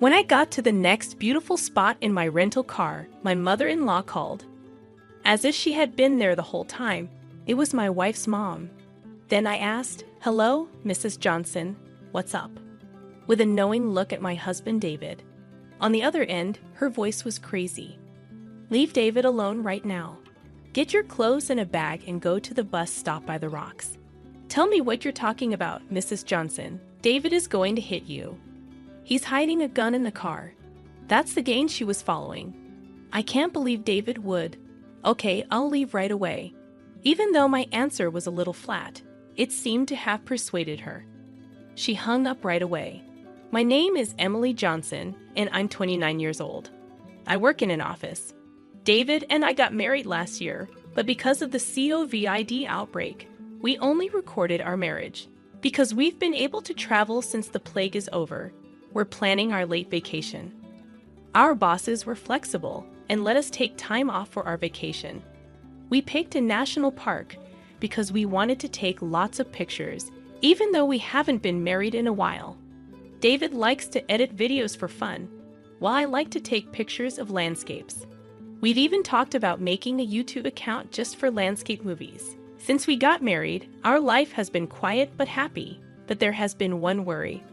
When I got to the next beautiful spot in my rental car, my mother-in-law called. As if she had been there the whole time, it was my wife's mom. Then I asked, "Hello, Mrs. Johnson, what's up?" With a knowing look at my husband David. On the other end, her voice was crazy. "Leave David alone right now. Get your clothes in a bag and go to the bus stop by the rocks. Tell me what you're talking about, Mrs. Johnson. David is going to hit you. He's hiding a gun in the car." That's the game she was following. I can't believe David would. "Okay, I'll leave right away." Even though my answer was a little flat, it seemed to have persuaded her. She hung up right away. "My name is Emily Johnson, and I'm 29 years old. I work in an office. David and I got married last year, but because of the COVID outbreak, we only recorded our marriage. Because we've been able to travel since the plague is over, we're planning our late vacation. Our bosses were flexible and let us take time off for our vacation. We picked a national park because we wanted to take lots of pictures, even though we haven't been married in a while. David likes to edit videos for fun, while I like to take pictures of landscapes. We've even talked about making a YouTube account just for landscape movies. Since we got married, our life has been quiet but happy, but there has been one worry.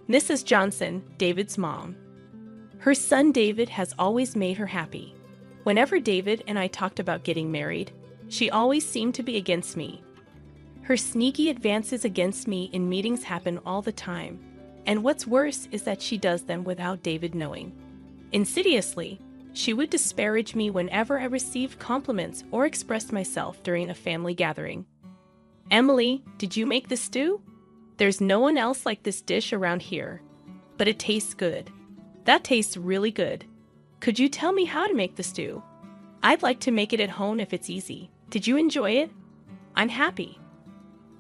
Mrs. Johnson, David's mom. Her son David has always made her happy. Whenever David and I talked about getting married, she always seemed to be against me. Her sneaky advances against me in meetings happen all the time, and what's worse is that she does them without David knowing. Insidiously, she would disparage me whenever I received compliments or expressed myself during a family gathering. "Emily, did you make the stew? There's no one else like this dish around here, but it tastes good. That tastes really good. Could you tell me how to make the stew? I'd like to make it at home if it's easy. Did you enjoy it? I'm happy.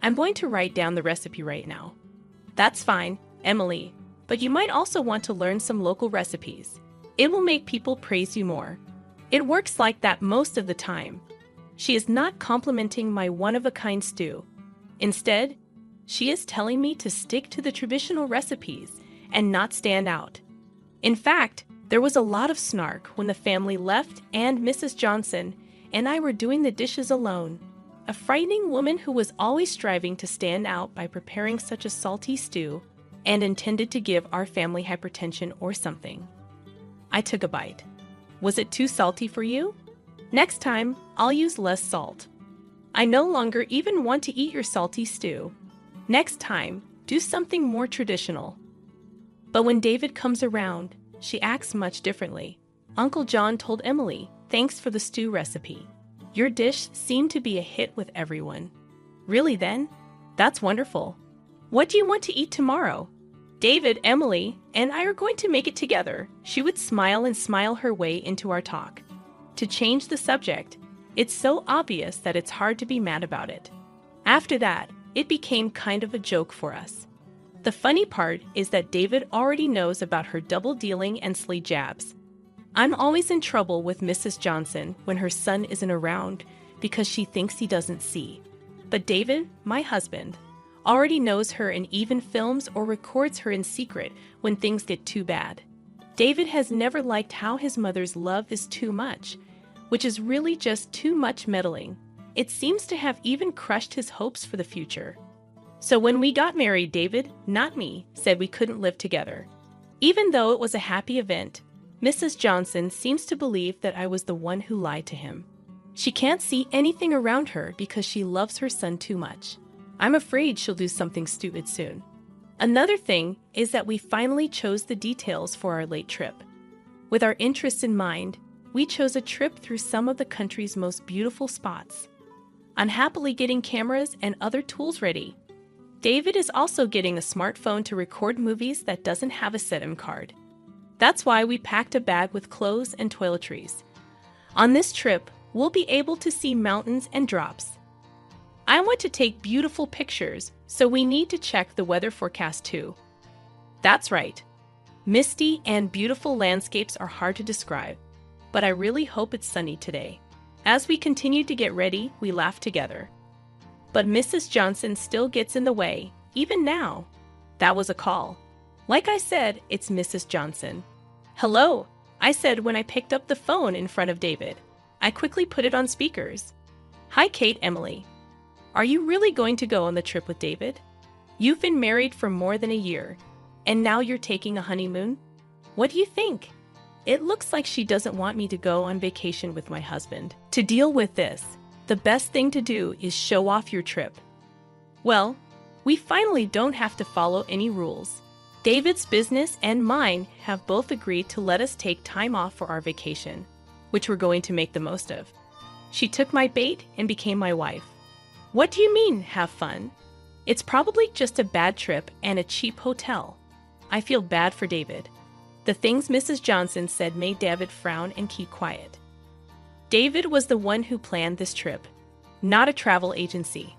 I'm going to write down the recipe right now." "That's fine, Emily, but you might also want to learn some local recipes. It will make people praise you more." It works like that most of the time. She is not complimenting my one-of-a-kind stew. Instead, she is telling me to stick to the traditional recipes and not stand out. In fact, there was a lot of snark when the family left and Mrs. Johnson and I were doing the dishes alone. A frightening woman who was always striving to stand out by preparing such a salty stew and intended to give our family hypertension or something. I took a bite. "Was it too salty for you? Next time, I'll use less salt. I no longer even want to eat your salty stew. Next time, do something more traditional." But when David comes around, she acts much differently. Uncle John told Emily, "Thanks for the stew recipe. Your dish seemed to be a hit with everyone." "Really then? That's wonderful. What do you want to eat tomorrow?" "David, Emily, and I are going to make it together." She would smile and smile her way into our talk. To change the subject, it's so obvious that it's hard to be mad about it. After that, it became kind of a joke for us. The funny part is that David already knows about her double-dealing and sly jabs. I'm always in trouble with Mrs. Johnson when her son isn't around because she thinks he doesn't see. But David, my husband, already knows her and even films or records her in secret when things get too bad. David has never liked how his mother's love is too much, which is really just too much meddling. It seems to have even crushed his hopes for the future. So when we got married, David, not me, said we couldn't live together. Even though it was a happy event, Mrs. Johnson seems to believe that I was the one who lied to him. She can't see anything around her because she loves her son too much. I'm afraid she'll do something stupid soon. Another thing is that we finally chose the details for our late trip. With our interests in mind, we chose a trip through some of the country's most beautiful spots. I'm happily getting cameras and other tools ready. David is also getting a smartphone to record movies that doesn't have a SIM card. That's why we packed a bag with clothes and toiletries. On this trip, we'll be able to see mountains and drops. I want to take beautiful pictures, so we need to check the weather forecast too. That's right. Misty and beautiful landscapes are hard to describe, but I really hope it's sunny today. As we continued to get ready, we laughed together. But Mrs. Johnson still gets in the way, even now. That was a call. Like I said, it's Mrs. Johnson. Hello, I said when I picked up the phone in front of David. I quickly put it on speakers. Hi, Kate, Emily. Are you really going to go on the trip with David? You've been married for more than a year, and now you're taking a honeymoon? What do you think? It looks like she doesn't want me to go on vacation with my husband. To deal with this, the best thing to do is show off your trip. Well, we finally don't have to follow any rules. David's business and mine have both agreed to let us take time off for our vacation, which we're going to make the most of. She took my bait and became my wife. What do you mean, have fun? It's probably just a bad trip and a cheap hotel. I feel bad for David. The things Mrs. Johnson said made David frown and keep quiet. David was the one who planned this trip, not a travel agency.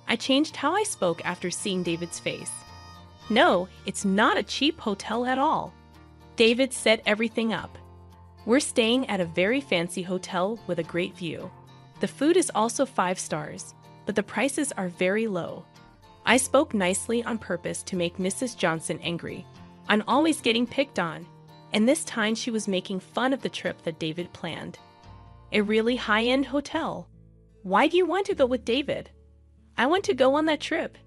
I changed how I spoke after seeing David's face. No, it's not a cheap hotel at all. David set everything up. We're staying at a very fancy hotel with a great view. The food is also 5 stars, but the prices are very low. I spoke nicely on purpose to make Mrs. Johnson angry. I'm always getting picked on, and this time she was making fun of the trip that David planned. A really high-end hotel. Why do you want to go with David? I want to go on that trip.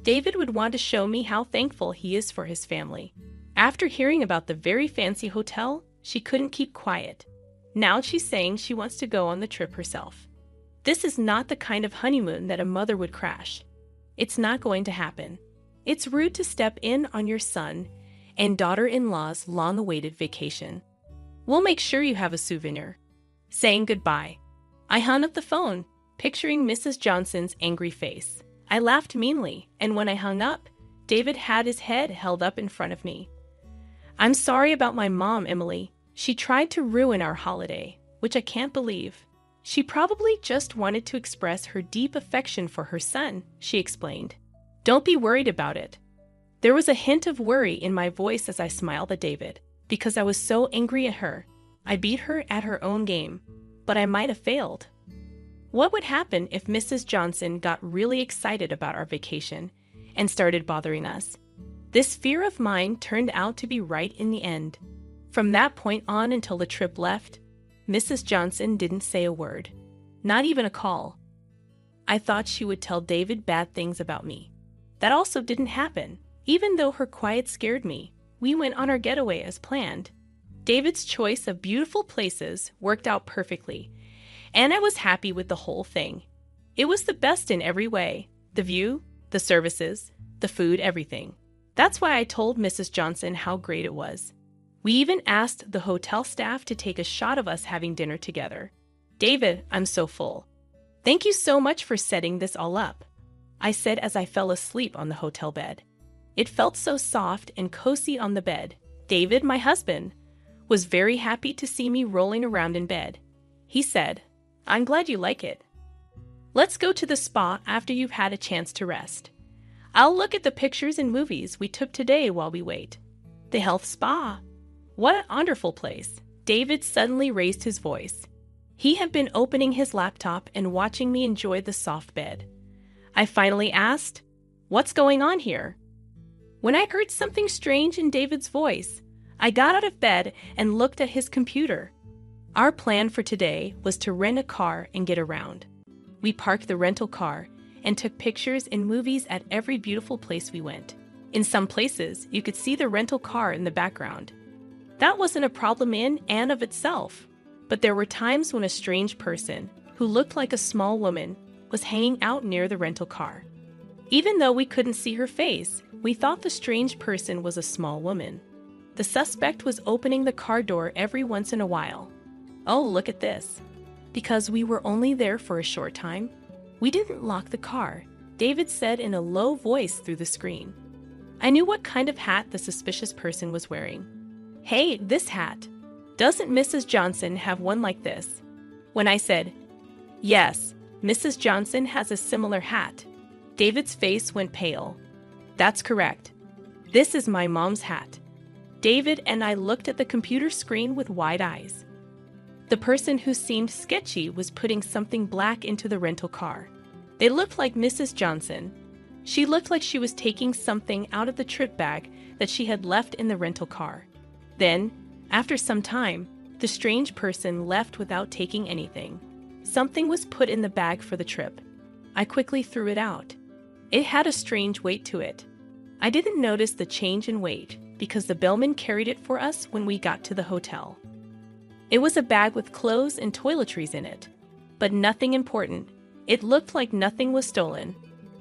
David would want to show me how thankful he is for his family. After hearing about the very fancy hotel, she couldn't keep quiet. Now she's saying she wants to go on the trip herself. This is not the kind of honeymoon that a mother would crash. It's not going to happen. It's rude to step in on your son and daughter-in-law's long-awaited vacation. We'll make sure you have a souvenir. Saying goodbye, I hung up the phone, picturing Mrs. Johnson's angry face. I laughed meanly, and when I hung up, David had his head held up in front of me. I'm sorry about my mom, Emily. She tried to ruin our holiday, which I can't believe. She probably just wanted to express her deep affection for her son, she explained. Don't be worried about it. There was a hint of worry in my voice as I smiled at David, because I was so angry at her. I beat her at her own game, but I might have failed. What would happen if Mrs. Johnson got really excited about our vacation and started bothering us? This fear of mine turned out to be right in the end. From that point on until the trip left, Mrs. Johnson didn't say a word, not even a call. I thought she would tell David bad things about me. That also didn't happen. Even though her quiet scared me, we went on our getaway as planned. David's choice of beautiful places worked out perfectly, and I was happy with the whole thing. It was the best in every way. The view, the services, the food, everything. That's why I told Mrs. Johnson how great it was. We even asked the hotel staff to take a shot of us having dinner together. David, I'm so full. Thank you so much for setting this all up, I said as I fell asleep on the hotel bed. It felt so soft and cozy on the bed. David, my husband, was very happy to see me rolling around in bed. He said, I'm glad you like it. Let's go to the spa after you've had a chance to rest. I'll look at the pictures and movies we took today while we wait. The health spa. What a wonderful place. David suddenly raised his voice. He had been opening his laptop and watching me enjoy the soft bed. I finally asked, what's going on here? When I heard something strange in David's voice, I got out of bed and looked at his computer. Our plan for today was to rent a car and get around. We parked the rental car and took pictures and movies at every beautiful place we went. In some places, you could see the rental car in the background. That wasn't a problem in and of itself, but there were times when a strange person, who looked like a small woman, was hanging out near the rental car. Even though we couldn't see her face, we thought the strange person was a small woman. The suspect was opening the car door every once in a while. Oh, look at this. Because we were only there for a short time, we didn't lock the car, David said in a low voice through the screen. I knew what kind of hat the suspicious person was wearing. Hey, this hat. Doesn't Mrs. Johnson have one like this? When I said, yes, Mrs. Johnson has a similar hat, David's face went pale. That's correct. This is my mom's hat. David and I looked at the computer screen with wide eyes. The person who seemed sketchy was putting something black into the rental car. They looked like Mrs. Johnson. She looked like she was taking something out of the trip bag that she had left in the rental car. Then, after some time, the strange person left without taking anything. Something was put in the bag for the trip. I quickly threw it out. It had a strange weight to it. I didn't notice the change in weight because the bellman carried it for us when we got to the hotel. It was a bag with clothes and toiletries in it, but nothing important. It looked like nothing was stolen.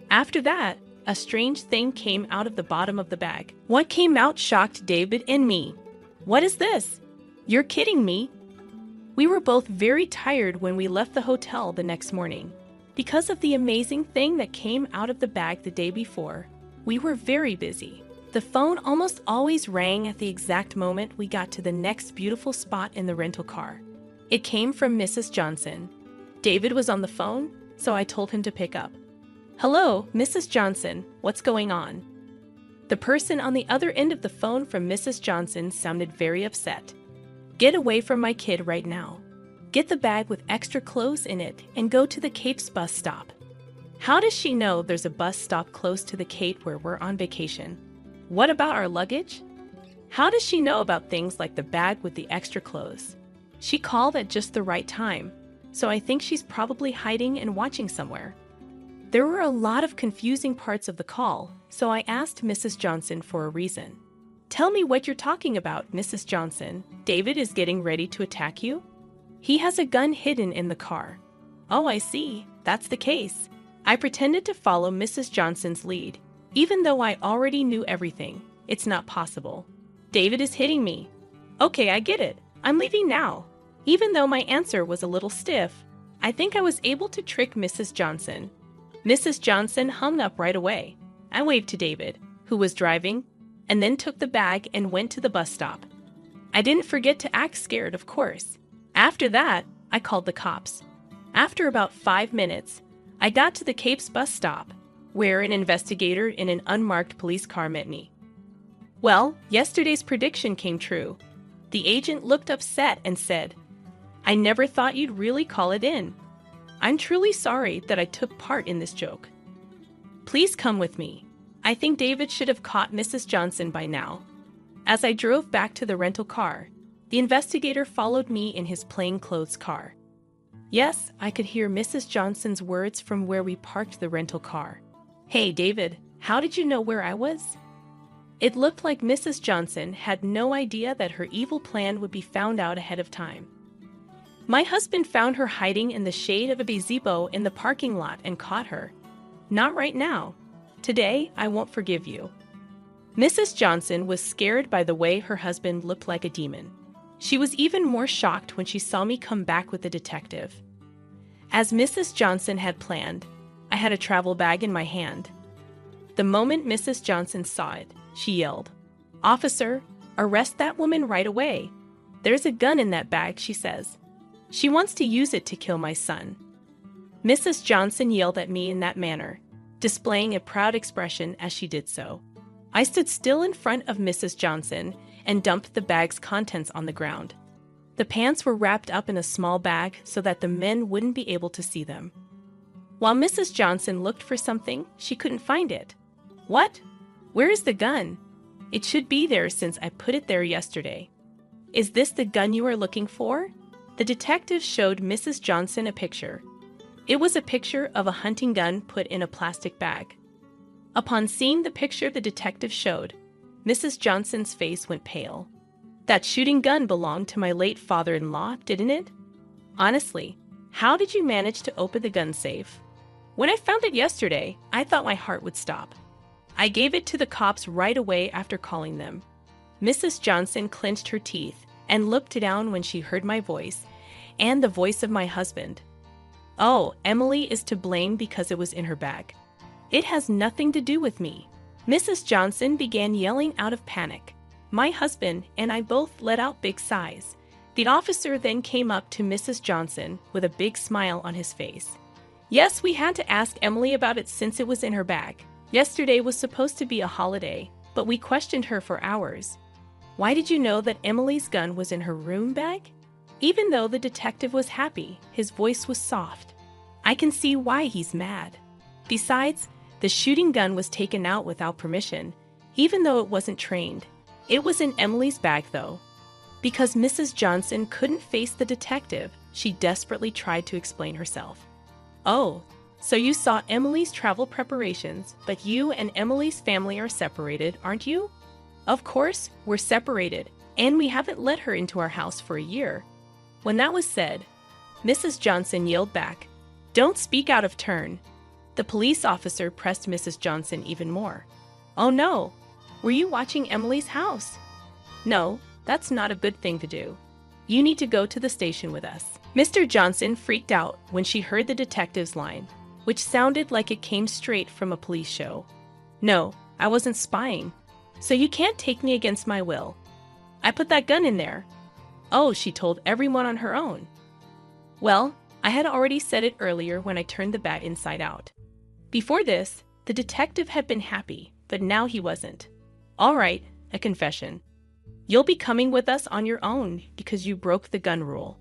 After that, a strange thing came out of the bottom of the bag. What came out shocked David and me. What is this? You're kidding me. We were both very tired when we left the hotel the next morning. Because of the amazing thing that came out of the bag the day before, we were very busy. The phone almost always rang at the exact moment we got to the next beautiful spot in the rental car. It came from Mrs. Johnson. David was on the phone, so I told him to pick up. Hello, Mrs. Johnson, what's going on? The person on the other end of the phone from Mrs. Johnson sounded very upset. Get away from my kid right now. Get the bag with extra clothes in it and go to the Cape's bus stop. How does she know there's a bus stop close to the Cape where we're on vacation? What about our luggage? How does she know about things like the bag with the extra clothes? She called at just the right time, so I think she's probably hiding and watching somewhere. There were a lot of confusing parts of the call, so I asked Mrs. Johnson for a reason. Tell me what you're talking about, Mrs. Johnson. David is getting ready to attack you? He has a gun hidden in the car. Oh, I see. That's the case. I pretended to follow Mrs. Johnson's lead. Even though I already knew everything, it's not possible. David is hitting me. Okay, I get it. I'm leaving now. Even though my answer was a little stiff, I think I was able to trick Mrs. Johnson. Mrs. Johnson hung up right away. I waved to David, who was driving, and then took the bag and went to the bus stop. I didn't forget to act scared, of course. After that, I called the cops. After about 5 minutes, I got to the Cape's bus stop, where an investigator in an unmarked police car met me. Well, yesterday's prediction came true. The agent looked upset and said, I never thought you'd really call it in. I'm truly sorry that I took part in this joke. Please come with me. I think David should have caught Mrs. Johnson by now. As I drove back to the rental car, the investigator followed me in his plainclothes car. Yes, I could hear Mrs. Johnson's words from where we parked the rental car. Hey, David, how did you know where I was? It looked like Mrs. Johnson had no idea that her evil plan would be found out ahead of time. My husband found her hiding in the shade of a gazebo in the parking lot and caught her. Not right now. Today, I won't forgive you. Mrs. Johnson was scared by the way her husband looked like a demon. She was even more shocked when she saw me come back with the detective. As Mrs. Johnson had planned, I had a travel bag in my hand. The moment Mrs. Johnson saw it, she yelled, Officer, arrest that woman right away. There's a gun in that bag, she says. She wants to use it to kill my son. Mrs. Johnson yelled at me in that manner, displaying a proud expression as she did so. I stood still in front of Mrs. Johnson and dumped the bag's contents on the ground. The pants were wrapped up in a small bag so that the men wouldn't be able to see them. While Mrs. Johnson looked for something, she couldn't find it. What? Where is the gun? It should be there since I put it there yesterday. Is this the gun you are looking for? The detective showed Mrs. Johnson a picture. It was a picture of a hunting gun put in a plastic bag. Upon seeing the picture the detective showed, Mrs. Johnson's face went pale. That shooting gun belonged to my late father-in-law, didn't it? Honestly, how did you manage to open the gun safe? When I found it yesterday, I thought my heart would stop. I gave it to the cops right away after calling them. Mrs. Johnson clenched her teeth and looked down when she heard my voice and the voice of my husband. Oh, Emily is to blame because it was in her bag. It has nothing to do with me. Mrs. Johnson began yelling out of panic. My husband and I both let out big sighs. The officer then came up to Mrs. Johnson with a big smile on his face. Yes, we had to ask Emily about it since it was in her bag. Yesterday was supposed to be a holiday, but we questioned her for hours. Why did you know that Emily's gun was in her room bag? Even though the detective was happy, his voice was soft. I can see why he's mad. Besides, The shooting gun was taken out without permission, even though it wasn't trained. It was in Emily's bag, though. Because Mrs. Johnson couldn't face the detective, she desperately tried to explain herself. "Oh, so you saw Emily's travel preparations, but you and Emily's family are separated, aren't you?" "Of course, we're separated, and we haven't let her into our house for a year." When that was said, Mrs. Johnson yelled back, "Don't speak out of turn." The police officer pressed Mrs. Johnson even more. "Oh no, were you watching Emily's house?" "No, that's not a good thing to do. You need to go to the station with us." Mr. Johnson freaked out when she heard the detective's line, which sounded like it came straight from a police show. "No, I wasn't spying, so you can't take me against my will. I put that gun in there." "Oh, she told everyone on her own." "Well, I had already said it earlier when I turned the bag inside out." Before this, the detective had been happy, but now he wasn't. "All right, a confession. You'll be coming with us on your own because you broke the gun rule."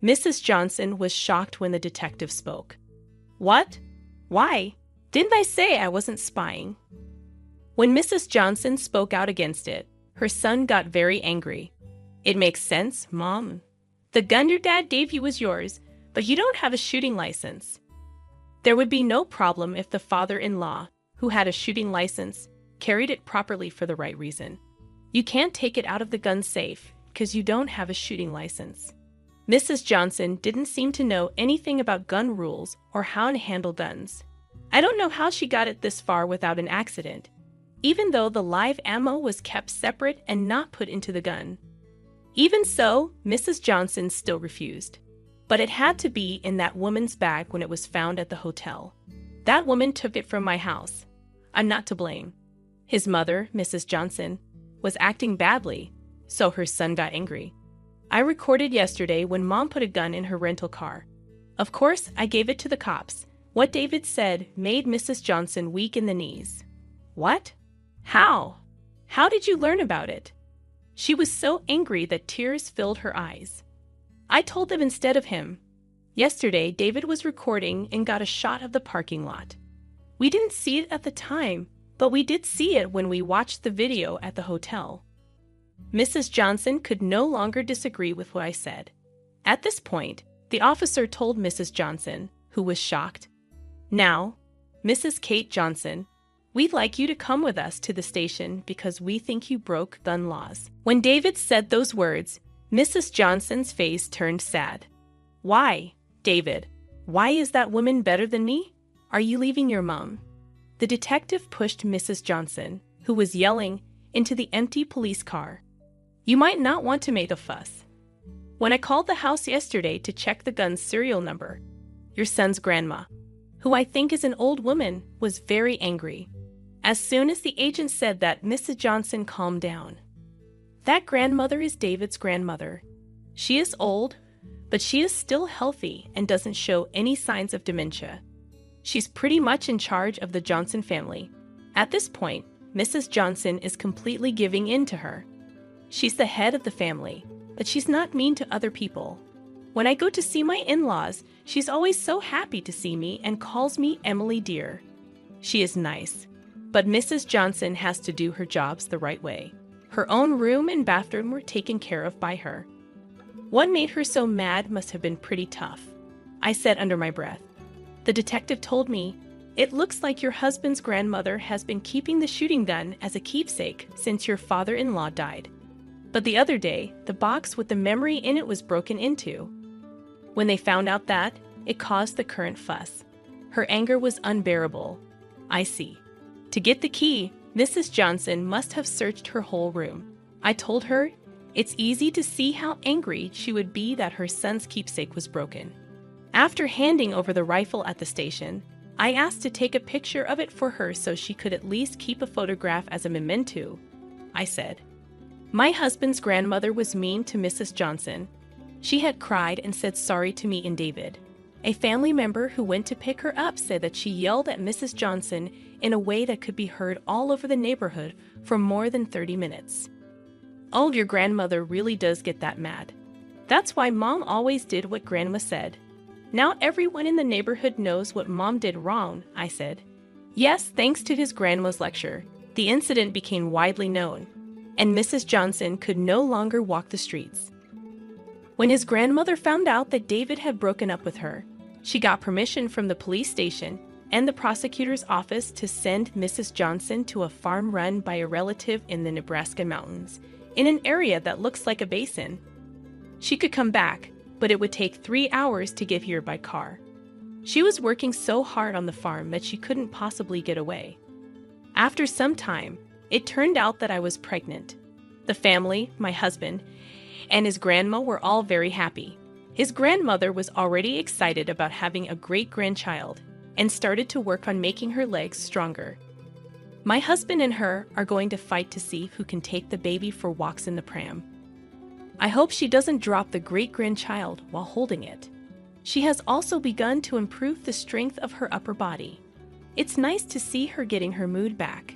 Mrs. Johnson was shocked when the detective spoke. "What? Why? Didn't I say I wasn't spying?" When Mrs. Johnson spoke out against it, her son got very angry. "It makes sense, Mom. The gun your dad gave you was yours, but you don't have a shooting license." There would be no problem if the father-in-law, who had a shooting license, carried it properly for the right reason. You can't take it out of the gun safe because you don't have a shooting license. Mrs. Johnson didn't seem to know anything about gun rules or how to handle guns. I don't know how she got it this far without an accident, even though the live ammo was kept separate and not put into the gun. Even so, Mrs. Johnson still refused. But it had to be in that woman's bag when it was found at the hotel. "That woman took it from my house. I'm not to blame." His mother, Mrs. Johnson, was acting badly, so her son got angry. "I recorded yesterday when Mom put a gun in her rental car. Of course, I gave it to the cops." What David said made Mrs. Johnson weak in the knees. "What? How? How did you learn about it?" She was so angry that tears filled her eyes. "I told them instead of him. Yesterday, David was recording and got a shot of the parking lot. We didn't see it at the time, but we did see it when we watched the video at the hotel." Mrs. Johnson could no longer disagree with what I said. At this point, the officer told Mrs. Johnson, who was shocked, "Now, Mrs. Kate Johnson, we'd like you to come with us to the station because we think you broke gun laws." When David said those words, Mrs. Johnson's face turned sad. "Why, David? Why is that woman better than me? Are you leaving your mom?" The detective pushed Mrs. Johnson, who was yelling, into the empty police car. "You might not want to make a fuss. When I called the house yesterday to check the gun's serial number, your son's grandma, who I think is an old woman, was very angry. As soon as the agent said that, Mrs. Johnson calmed down. That grandmother is David's grandmother. She is old, but she is still healthy and doesn't show any signs of dementia. She's pretty much in charge of the Johnson family. At this point, Mrs. Johnson is completely giving in to her. She's the head of the family, but she's not mean to other people. When I go to see my in-laws, she's always so happy to see me and calls me Emily dear. She is nice, but Mrs. Johnson has to do her jobs the right way. Her own room and bathroom were taken care of by her. What made her so mad must have been pretty tough, I said under my breath. The detective told me, "It looks like your husband's grandmother has been keeping the shooting gun as a keepsake since your father-in-law died. But the other day, the box with the memory in it was broken into. When they found out that, it caused the current fuss. Her anger was unbearable. I see. To get the key, Mrs. Johnson must have searched her whole room. I told her it's easy to see how angry she would be that her son's keepsake was broken. After handing over the rifle at the station, I asked to take a picture of it for her so she could at least keep a photograph as a memento," I said. My husband's grandmother was mean to Mrs. Johnson. She had cried and said sorry to me and David. A family member who went to pick her up said that she yelled at Mrs. Johnson in a way that could be heard all over the neighborhood for more than 30 minutes. Oh, your grandmother really does get that mad. That's why Mom always did what Grandma said. Now everyone in the neighborhood knows what Mom did wrong, I said. Yes, thanks to his grandma's lecture, the incident became widely known, and Mrs. Johnson could no longer walk the streets. When his grandmother found out that David had broken up with her, she got permission from the police station and the prosecutor's office to send Mrs. Johnson to a farm run by a relative in the Nebraska mountains, in an area that looks like a basin. She could come back, but it would take 3 hours to get here by car. She was working so hard on the farm that she couldn't possibly get away. After some time, it turned out that I was pregnant. The family, my husband, and his grandma were all very happy. His grandmother was already excited about having a great-grandchild and started to work on making her legs stronger. My husband and her are going to fight to see who can take the baby for walks in the pram. I hope she doesn't drop the great-grandchild while holding it. She has also begun to improve the strength of her upper body. It's nice to see her getting her mood back.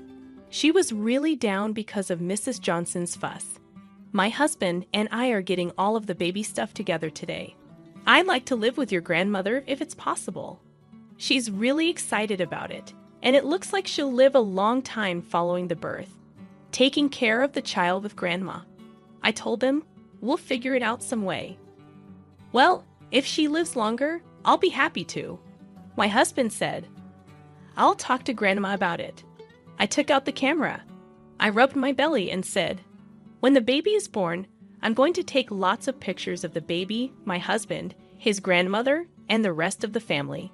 She was really down because of Mrs. Johnson's fuss. My husband and I are getting all of the baby stuff together today. I'd like to live with your grandmother if it's possible. She's really excited about it, and it looks like she'll live a long time following the birth, taking care of the child with grandma. I told them, we'll figure it out some way. Well, if she lives longer, I'll be happy to. My husband said, I'll talk to grandma about it. I took out the camera. I rubbed my belly and said, when the baby is born, I'm going to take lots of pictures of the baby, my husband, his grandmother, and the rest of the family.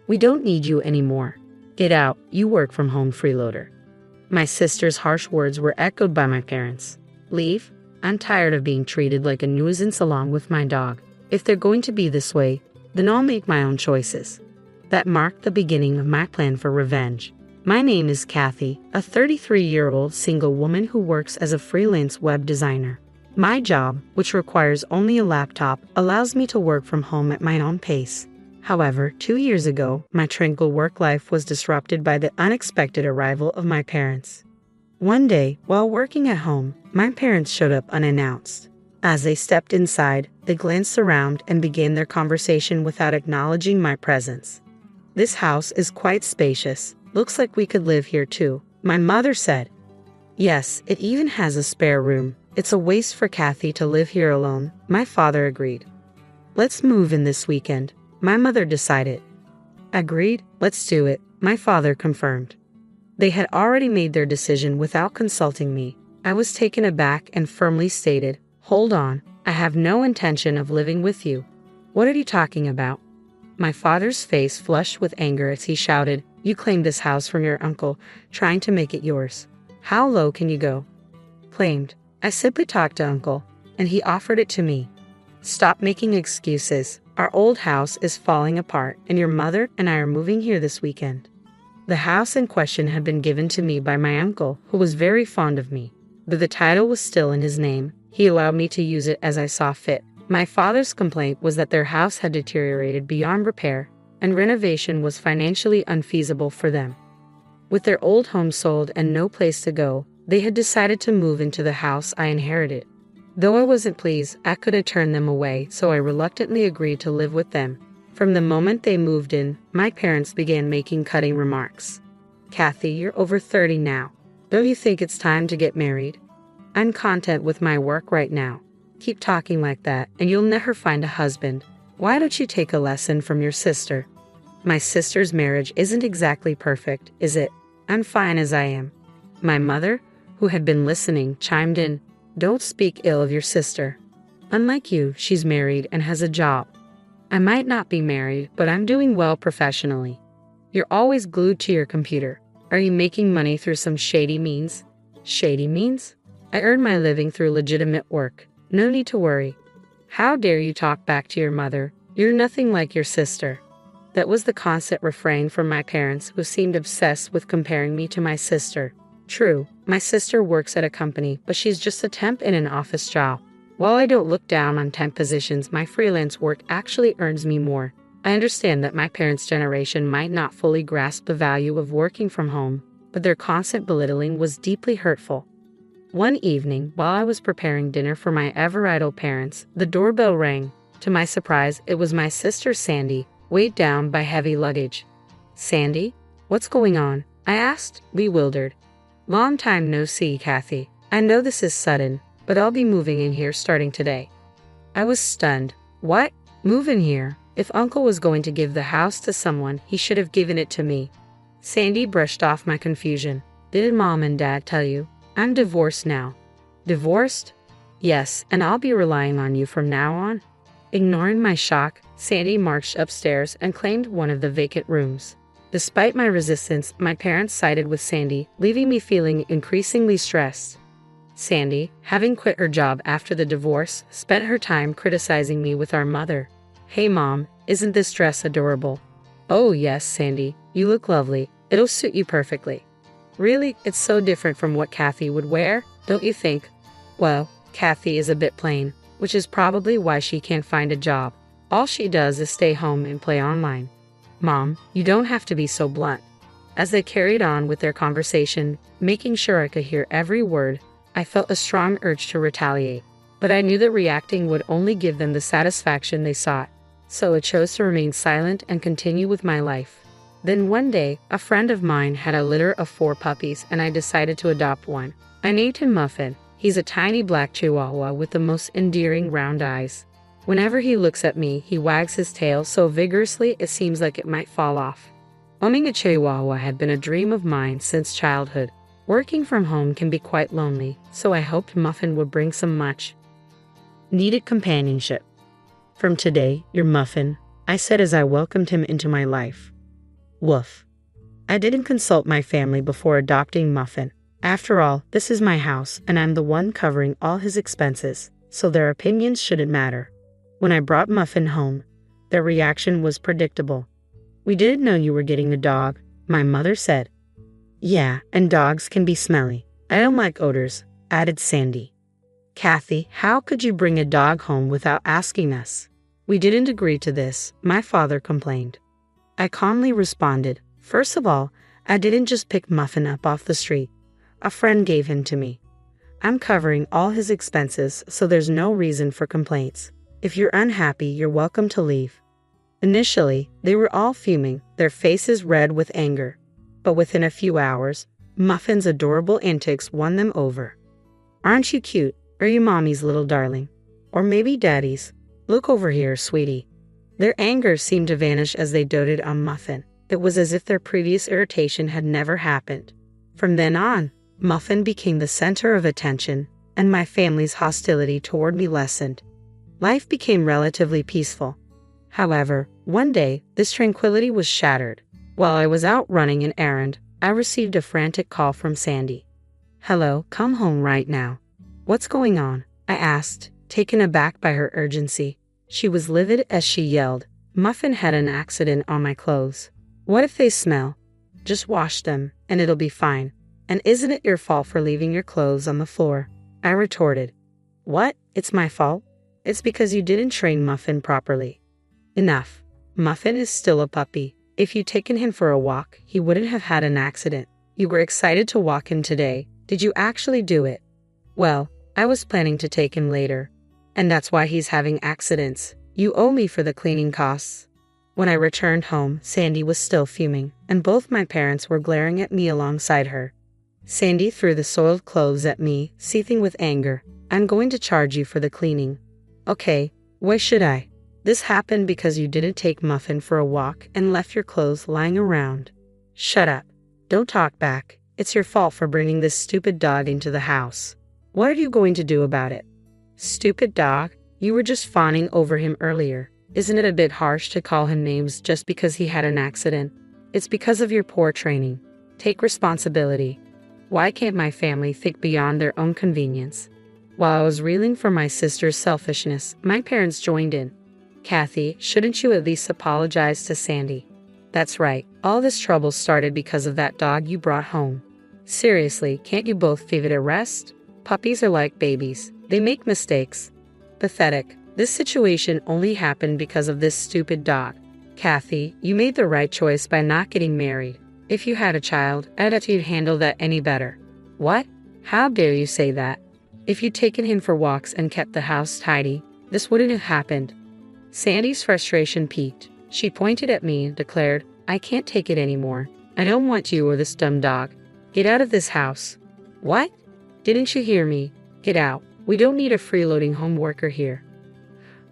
We don't need you anymore. Get out, you work from home freeloader. My sister's harsh words were echoed by my parents. Leave? I'm tired of being treated like a nuisance along with my dog. If they're going to be this way, then I'll make my own choices. That marked the beginning of my plan for revenge. My name is Kathy, a 33-year-old single woman who works as a freelance web designer. My job, which requires only a laptop, allows me to work from home at my own pace. However, 2 years ago, my tranquil work life was disrupted by the unexpected arrival of my parents. One day, while working at home, my parents showed up unannounced. As they stepped inside, they glanced around and began their conversation without acknowledging my presence. This house is quite spacious. Looks like we could live here too, my mother said. Yes, it even has a spare room. It's a waste for Kathy to live here alone, my father agreed. Let's move in this weekend, my mother decided. Agreed, let's do it, my father confirmed. They had already made their decision without consulting me. I was taken aback and firmly stated, "Hold on, I have no intention of living with you." "What are you talking about?" My father's face flushed with anger as he shouted, "You claimed this house from your uncle, trying to make it yours. How low can you go?" Claimed. I simply talked to uncle, and he offered it to me. Stop making excuses. Our old house is falling apart, and your mother and I are moving here this weekend. The house in question had been given to me by my uncle, who was very fond of me. Though the title was still in his name, he allowed me to use it as I saw fit. My father's complaint was that their house had deteriorated beyond repair, and renovation was financially unfeasible for them. With their old home sold and no place to go, they had decided to move into the house I inherited. Though I wasn't pleased, I couldn't turn them away, so I reluctantly agreed to live with them. From the moment they moved in, my parents began making cutting remarks. "Kathy, you're over 30 now. Don't you think it's time to get married? I'm content with my work right now. Keep talking like that, and you'll never find a husband. Why don't you take a lesson from your sister?" My sister's marriage isn't exactly perfect, is it? I'm fine as I am. My mother, who had been listening, chimed in, "Don't speak ill of your sister. Unlike you, she's married and has a job. I might not be married, but I'm doing well professionally. You're always glued to your computer. Are you making money through some shady means?" "Shady means? I earn my living through legitimate work. No need to worry." "How dare you talk back to your mother? You're nothing like your sister." That was the constant refrain from my parents, who seemed obsessed with comparing me to my sister. True, my sister works at a company, but she's just a temp in an office job. While I don't look down on temp positions, my freelance work actually earns me more. I understand that my parents' generation might not fully grasp the value of working from home, but their constant belittling was deeply hurtful. One evening, while I was preparing dinner for my ever-idle parents, the doorbell rang. To my surprise, it was my sister Sandy, weighed down by heavy luggage. "Sandy, what's going on?" I asked, bewildered. "Long time no see, Kathy. I know this is sudden, but I'll be moving in here starting today." I was stunned. "What? Move in here? If Uncle was going to give the house to someone, he should have given it to me." Sandy brushed off my confusion. "Didn't Mom and Dad tell you? I'm divorced now." "Divorced?" "Yes, and I'll be relying on you from now on." Ignoring my shock, Sandy marched upstairs and claimed one of the vacant rooms. Despite my resistance, my parents sided with Sandy, leaving me feeling increasingly stressed. Sandy, having quit her job after the divorce, spent her time criticizing me with our mother. "Hey Mom, isn't this dress adorable?" "Oh yes, Sandy, you look lovely. It'll suit you perfectly." "Really? It's so different from what Kathy would wear, don't you think?" "Well, Kathy is a bit plain, which is probably why she can't find a job. All she does is stay home and play online." "Mom, you don't have to be so blunt." As they carried on with their conversation, making sure I could hear every word, I felt a strong urge to retaliate. But I knew that reacting would only give them the satisfaction they sought, so I chose to remain silent and continue with my life. Then one day, a friend of mine had a litter of 4 puppies, and I decided to adopt one. I named him Muffin. He's a tiny black chihuahua with the most endearing round eyes. Whenever he looks at me, he wags his tail so vigorously it seems like it might fall off. Owning a chihuahua had been a dream of mine since childhood. Working from home can be quite lonely, so I hoped Muffin would bring some much needed companionship. "From today, you're Muffin," I said as I welcomed him into my life. Woof. I didn't consult my family before adopting Muffin. After all, this is my house, and I'm the one covering all his expenses, so their opinions shouldn't matter. When I brought Muffin home, their reaction was predictable. We didn't know you were getting a dog, my mother said. Yeah, and dogs can be smelly. I don't like odors, added Sandy. Kathy, how could you bring a dog home without asking us? We didn't agree to this, my father complained. I calmly responded, first of all, I didn't just pick Muffin up off the street. A friend gave him to me. I'm covering all his expenses, so there's no reason for complaints. If you're unhappy, you're welcome to leave. Initially, they were all fuming, their faces red with anger. But within a few hours, Muffin's adorable antics won them over. Aren't you cute? Are you mommy's little darling? Or maybe daddy's? Look over here, sweetie. Their anger seemed to vanish as they doted on Muffin. It was as if their previous irritation had never happened. From then on, Muffin became the center of attention, and my family's hostility toward me lessened. Life became relatively peaceful. However, one day, this tranquility was shattered. While I was out running an errand, I received a frantic call from Sandy. Hello, come home right now. What's going on? I asked, taken aback by her urgency. She was livid as she yelled, Muffin had an accident on my clothes. What if they smell? Just wash them, and it'll be fine. And isn't it your fault for leaving your clothes on the floor? I retorted. What? It's my fault? It's because you didn't train Muffin properly. Enough. Muffin is still a puppy. If you'd taken him for a walk, he wouldn't have had an accident. You were excited to walk him today. Did you actually do it? Well, I was planning to take him later. And that's why he's having accidents. You owe me for the cleaning costs. When I returned home, Sandy was still fuming, and both my parents were glaring at me alongside her. Sandy threw the soiled clothes at me, seething with anger. I'm going to charge you for the cleaning. Okay, why should I? This happened because you didn't take Muffin for a walk and left your clothes lying around. Shut up. Don't talk back. It's your fault for bringing this stupid dog into the house. What are you going to do about it? Stupid dog? You were just fawning over him earlier. Isn't it a bit harsh to call him names just because he had an accident? It's because of your poor training. Take responsibility. Why can't my family think beyond their own convenience? While I was reeling from my sister's selfishness, my parents joined in. Kathy, shouldn't you at least apologize to Sandy? That's right. All this trouble started because of that dog you brought home. Seriously, can't you both leave it at rest? Puppies are like babies. They make mistakes. Pathetic. This situation only happened because of this stupid dog. Kathy, you made the right choice by not getting married. If you had a child, I bet you'd handle that any better. What? How dare you say that? If you'd taken him for walks and kept the house tidy, this wouldn't have happened. Sandy's frustration peaked. She pointed at me and declared, I can't take it anymore. I don't want you or this dumb dog. Get out of this house. What? Didn't you hear me? Get out. We don't need a freeloading home worker here.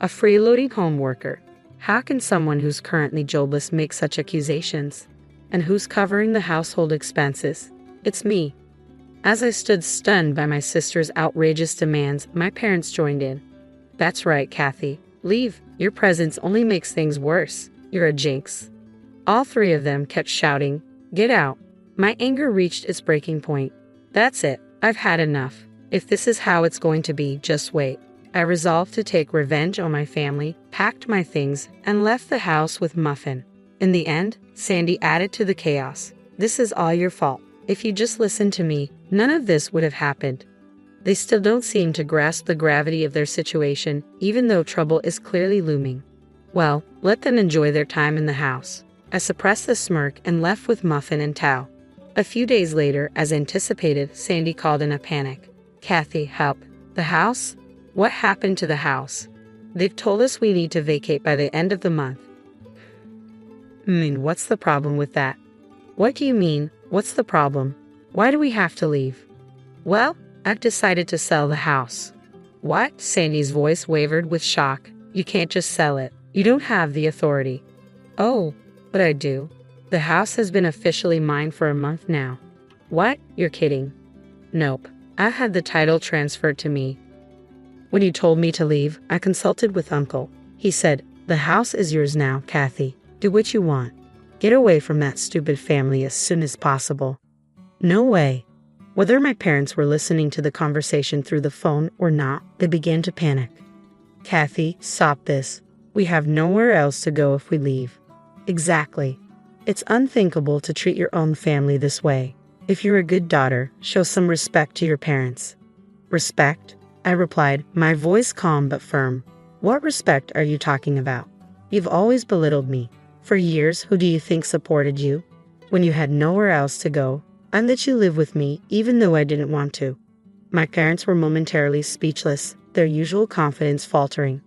A freeloading home worker? How can someone who's currently jobless make such accusations? And who's covering the household expenses? It's me. As I stood stunned by my sister's outrageous demands, my parents joined in. That's right, Kathy. Leave. Your presence only makes things worse. You're a jinx. All three of them kept shouting, Get out. My anger reached its breaking point. That's it. I've had enough. If this is how it's going to be, just wait. I resolved to take revenge on my family, packed my things, and left the house with Muffin. In the end, Sandy added to the chaos. This is all your fault. If you just listened to me, none of this would have happened. They still don't seem to grasp the gravity of their situation, even though trouble is clearly looming. Well, let them enjoy their time in the house. I suppressed the smirk and left with Muffin and Tao. A few days later, as anticipated, Sandy called in a panic. Kathy, help. The house? What happened to the house? They've told us we need to vacate by the end of the month. What's the problem with that? What do you mean, what's the problem? Why do we have to leave? Well, I've decided to sell the house. What? Sandy's voice wavered with shock. You can't just sell it. You don't have the authority. Oh, but I do. The house has been officially mine for a month now. What? You're kidding. Nope. I've had the title transferred to me. When you told me to leave, I consulted with Uncle. He said, the house is yours now, Kathy. Do what you want. Get away from that stupid family as soon as possible. No way. Whether my parents were listening to the conversation through the phone or not, they began to panic. Kathy, stop this. We have nowhere else to go if we leave. Exactly. It's unthinkable to treat your own family this way. If you're a good daughter, show some respect to your parents. Respect? I replied, my voice calm but firm. What respect are you talking about? You've always belittled me. For years, who do you think supported you? When you had nowhere else to go, I let you live with me even though I didn't want to. My parents were momentarily speechless, their usual confidence faltering.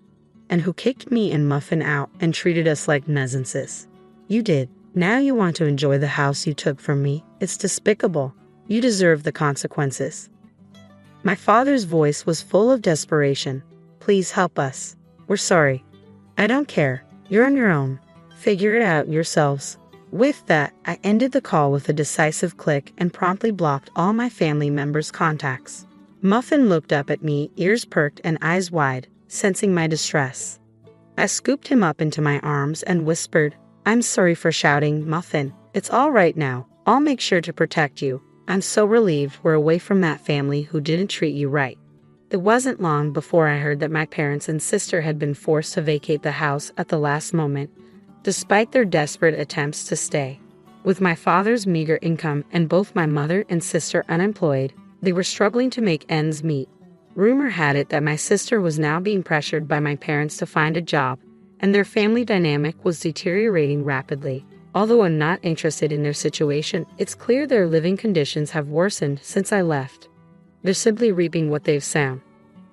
And who kicked me and Muffin out and treated us like nuisances? You did. Now you want to enjoy the house you took from me. It's despicable. You deserve the consequences. My father's voice was full of desperation. Please help us. We're sorry. I don't care. You're on your own. Figure it out yourselves. With that, I ended the call with a decisive click and promptly blocked all my family members' contacts. Muffin looked up at me, ears perked and eyes wide, sensing my distress. I scooped him up into my arms and whispered, I'm sorry for shouting, Muffin. It's all right now. I'll make sure to protect you. I'm so relieved we're away from that family who didn't treat you right. It wasn't long before I heard that my parents and sister had been forced to vacate the house at the last moment, despite their desperate attempts to stay. With my father's meager income and both my mother and sister unemployed, they were struggling to make ends meet. Rumor had it that my sister was now being pressured by my parents to find a job, and their family dynamic was deteriorating rapidly. Although I'm not interested in their situation, it's clear their living conditions have worsened since I left. They're simply reaping what they've sown.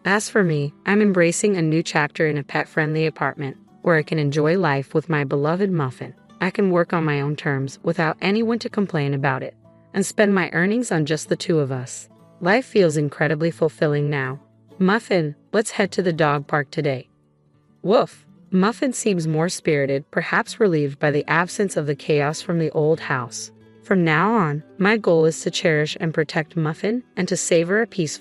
As for me, I'm embracing a new chapter in a pet-friendly apartment, where I can enjoy life with my beloved Muffin. I can work on my own terms without anyone to complain about it, and spend my earnings on just the two of us. Life feels incredibly fulfilling now. Muffin, let's head to the dog park today. Woof! Muffin seems more spirited, perhaps relieved by the absence of the chaos from the old house. From now on, my goal is to cherish and protect Muffin and to savor a peaceful